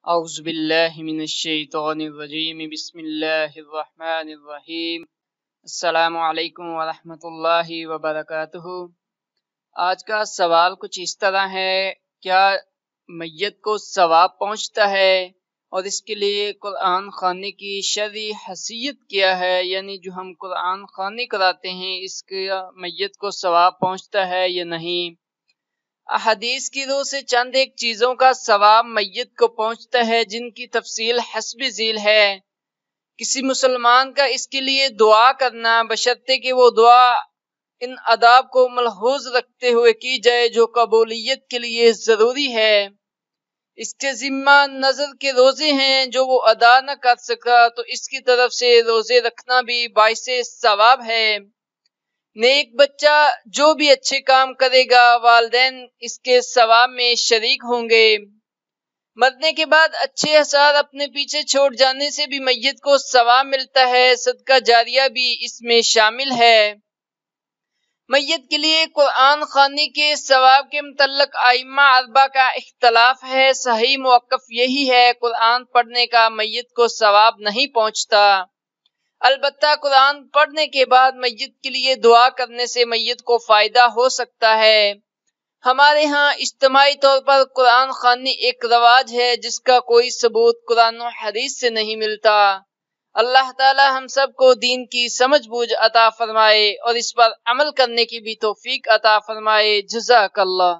اعوذ باللہ من الشیطان الرجیم بسم اللہ الرحمن الرحیم السلام علیکم ورحمۃ اللہ وبرکاتہ۔ آج کا سوال کچھ اس طرح ہے، کیا میت کو ثواب پہنچتا ہے اور اس کے لیے قرآن خوانی کی شرعی حیثیت کیا ہے؟ یعنی جو ہم قرآن خوانی کراتے ہیں اس کا میت کو ثواب پہنچتا ہے یا نہیں؟ احادیث کی روح سے چند ایک چیزوں کا ثواب میت کو پہنچتا ہے جن کی تفصیل حسب ذیل ہے۔ کسی مسلمان کا اس کے لیے دعا کرنا بشرطے کہ وہ دعا ان آداب کو ملحوظ رکھتے ہوئے کی جائے جو قبولیت کے لیے ضروری ہے۔ اس کے ذمہ نظر کے روزے ہیں جو وہ ادا نہ کر سکا تو اس کی طرف سے روزے رکھنا بھی باعث ثواب ہے۔ نیک بچہ جو بھی اچھے کام کرے گا والدین اس کے ثواب میں شریک ہوں گے۔ مرنے کے بعد اچھے آثار اپنے پیچھے چھوڑ جانے سے بھی میت کو ثواب ملتا ہے، صدقہ جاریہ بھی اس میں شامل ہے۔ میت کے لیے قرآن خوانی کے ثواب کے متعلق ائمہ اربعہ کا اختلاف ہے۔ صحیح موقف یہی ہے، قرآن پڑھنے کا میت کو ثواب نہیں پہنچتا، البتہ قرآن پڑھنے کے بعد میت کے لیے دعا کرنے سے میت کو فائدہ ہو سکتا ہے۔ ہمارے ہاں اجتماعی طور پر قرآن خوانی ایک رواج ہے جس کا کوئی ثبوت قرآن و حدیث سے نہیں ملتا۔ اللہ تعالی ہم سب کو دین کی سمجھ بوجھ عطا فرمائے اور اس پر عمل کرنے کی بھی توفیق عطا فرمائے۔ جزاک اللہ۔